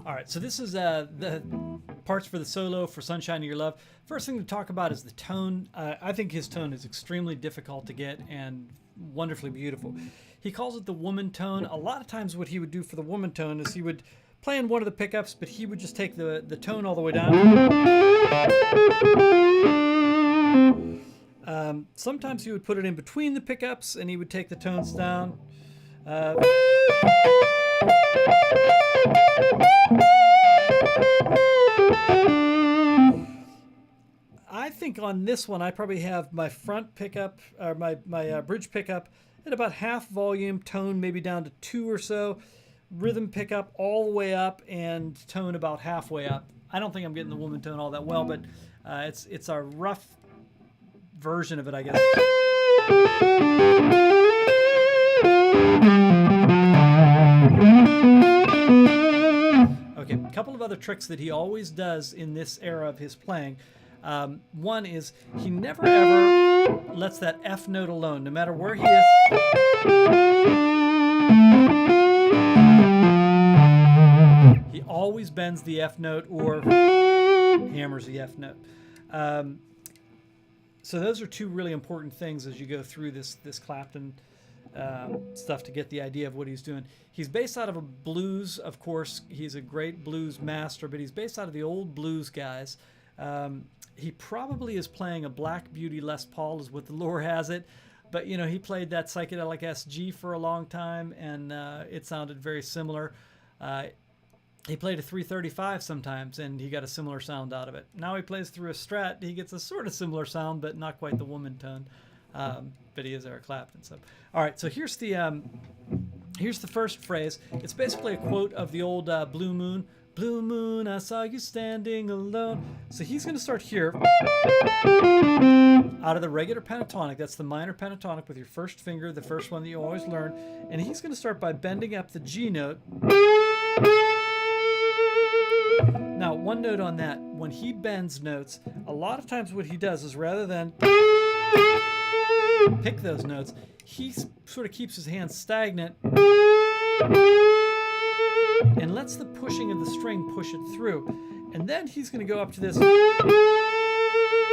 All right, so this is the parts for the solo for Sunshine of Your Love. First thing to talk about is the tone. I think his tone is extremely difficult to get and wonderfully beautiful. He calls it the woman tone. A lot of times what he would do for the woman tone is he would play in one of the pickups, but he would just take the tone all the way down. Sometimes he would put it in between the pickups and he would take the tones down. I think on this one I probably have my front pickup or my bridge pickup at about half volume, tone maybe down to 2 or so, rhythm pickup all the way up, and tone about halfway up. I don't think I'm getting the woman tone all that well, but it's a rough version of it, I guess. Okay, a couple of other tricks that he always does in this era of his playing. One is he never ever lets that F note alone, no matter where he is. He always bends the F note or hammers the F note. So those are two really important things as you go through this Clapton stuff to get the idea of what he's doing. He's based out of a blues, of course. He's a great blues master, but he's based out of the old blues guys. He probably is playing a Black Beauty Les Paul, is what the lore has it. But, you know, he played that psychedelic SG for a long time, and it sounded very similar. He played a 335 sometimes, and he got a similar sound out of it. Now he plays through a Strat. He gets a sort of similar sound, but not quite the woman tone. But he is Eric Clapton. So, all right, so here's the first phrase. It's basically a quote of the old Blue Moon. Blue moon, I saw you standing alone. So he's going to start here out of the regular pentatonic. That's the minor pentatonic with your first finger, the first one that you always learn. And he's going to start by bending up the G note. Now, one note on that. When he bends notes, a lot of times what he does is rather than pick those notes, he sort of keeps his hands stagnant and lets the pushing of the string push it through. And then he's going to go up to this.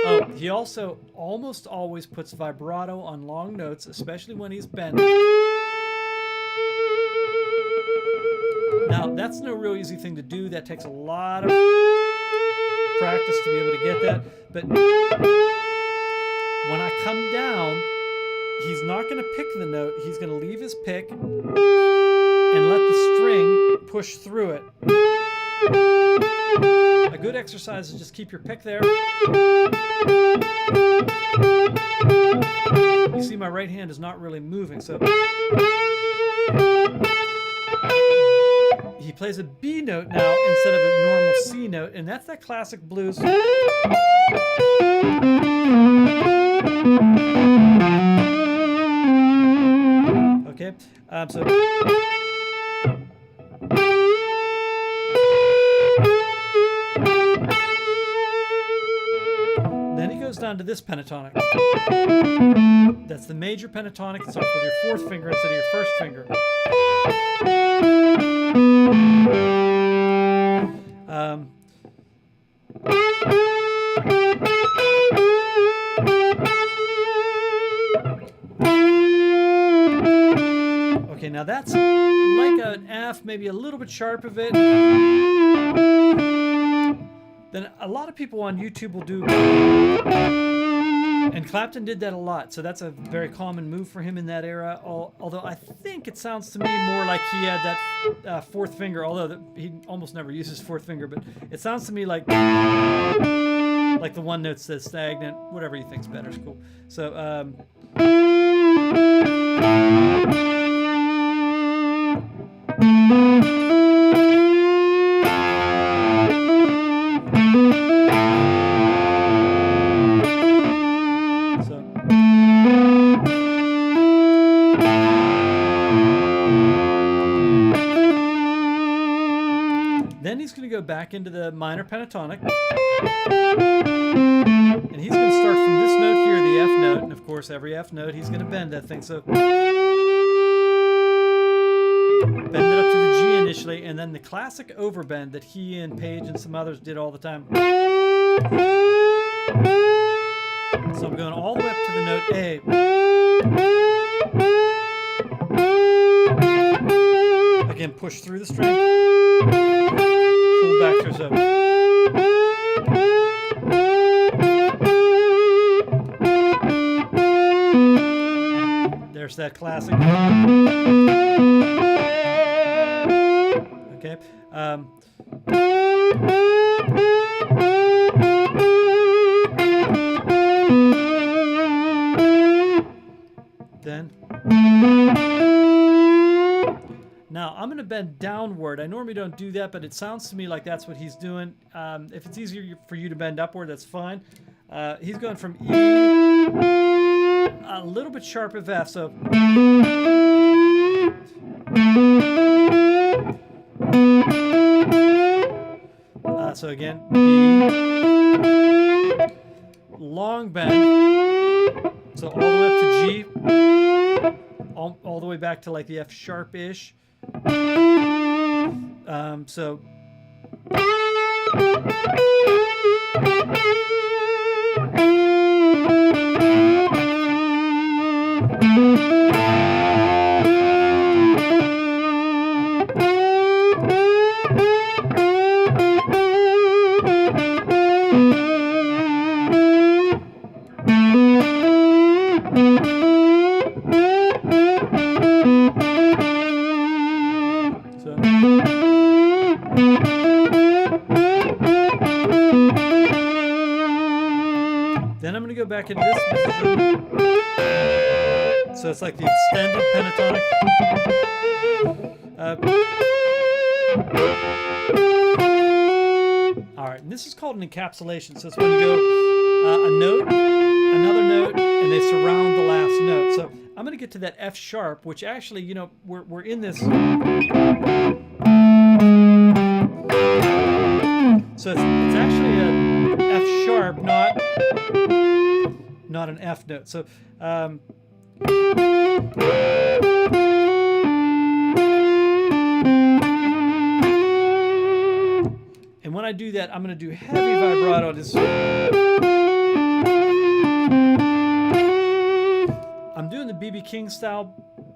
Oh, he also almost always puts vibrato on long notes, especially when he's bent. Now, that's no real easy thing to do. That takes a lot of practice to be able to get that. But when I come down, he's not going to pick the note. He's going to leave his pick and let the string push through it. A good exercise is just keep your pick there. You see my right hand is not really moving, so he plays a B note now instead of a normal C note, and that's that classic blues. Okay, so then he goes down to this pentatonic. That's the major pentatonic. It starts with your fourth finger instead of your first finger. Okay, now that's like an F, maybe a little bit sharp of it. then a lot of people on YouTube will do, and Clapton did that a lot, so that's a very common move for him in that era. Although I think it sounds to me more like he had that fourth finger, although he almost never uses fourth finger, but it sounds to me like the one note says stagnant, whatever you think's better is cool. So, then he's going to go back into the minor pentatonic, and he's going to start from this note here, the F note, and of course every F note he's going to bend that thing, so bend it up to the G initially, and then the classic overbend that he and Page and some others did all the time. So I'm going all the way up to the note A. Again, push through the string, pull back through, so. There's that classic. Okay. Then. Now, I'm going to bend downward. I normally don't do that, but it sounds to me like that's what he's doing. If it's easier for you to bend upward, that's fine. He's going from E, a little bit sharp of F, so. So again, B, long bend, so all the way up to G, all the way back to like the F sharp-ish. So then I'm going to go back into this position. So it's like the extended pentatonic. All right, and this is called an encapsulation. So it's when you go a note, another note, and they surround the last note. So I'm going to get to that F sharp, which actually, you know, we're in this. So it's actually an F sharp, not an F note. So and when I do that, I'm going to do heavy vibrato. I'm doing the B.B. King style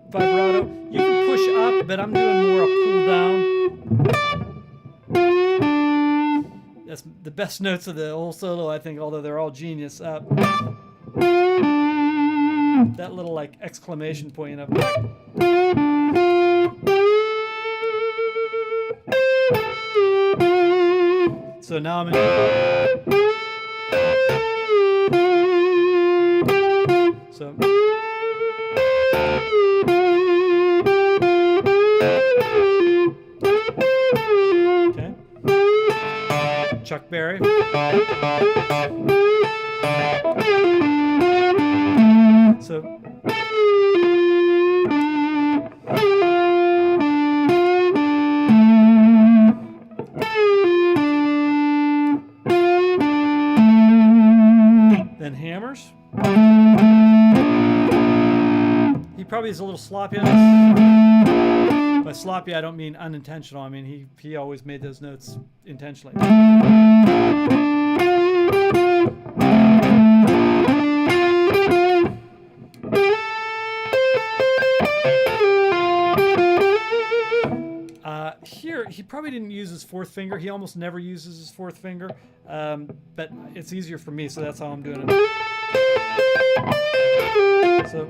vibrato. You can push up, but I'm doing more a pull down. That's the best notes of the whole solo, I think, although they're all genius. That little like exclamation point, you know. So now I'm in. So. Okay. Chuck Berry. So. Then hammers. He probably is a little sloppy on this. By sloppy, I don't mean unintentional. I mean he always made those notes intentionally. Here, he probably didn't use his fourth finger. He almost never uses his fourth finger, but it's easier for me, so that's how I'm doing it. So.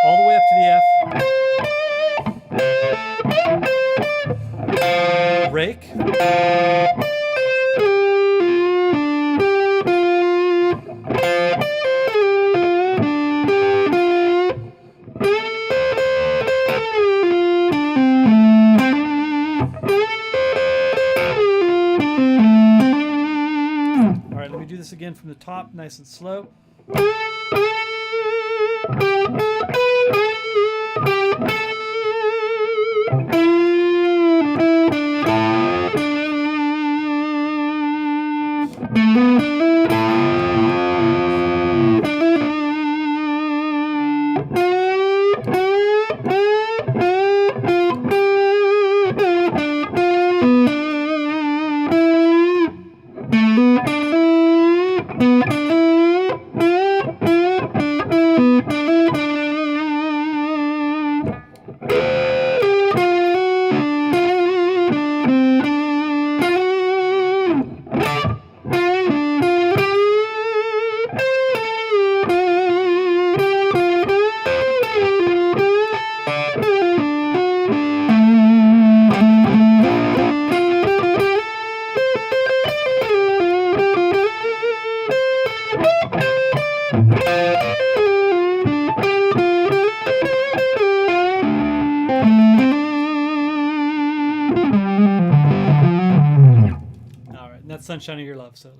All the way up to the F. Rake. All right, let me do this again from the top, nice and slow. Sunshine of Your Love solo.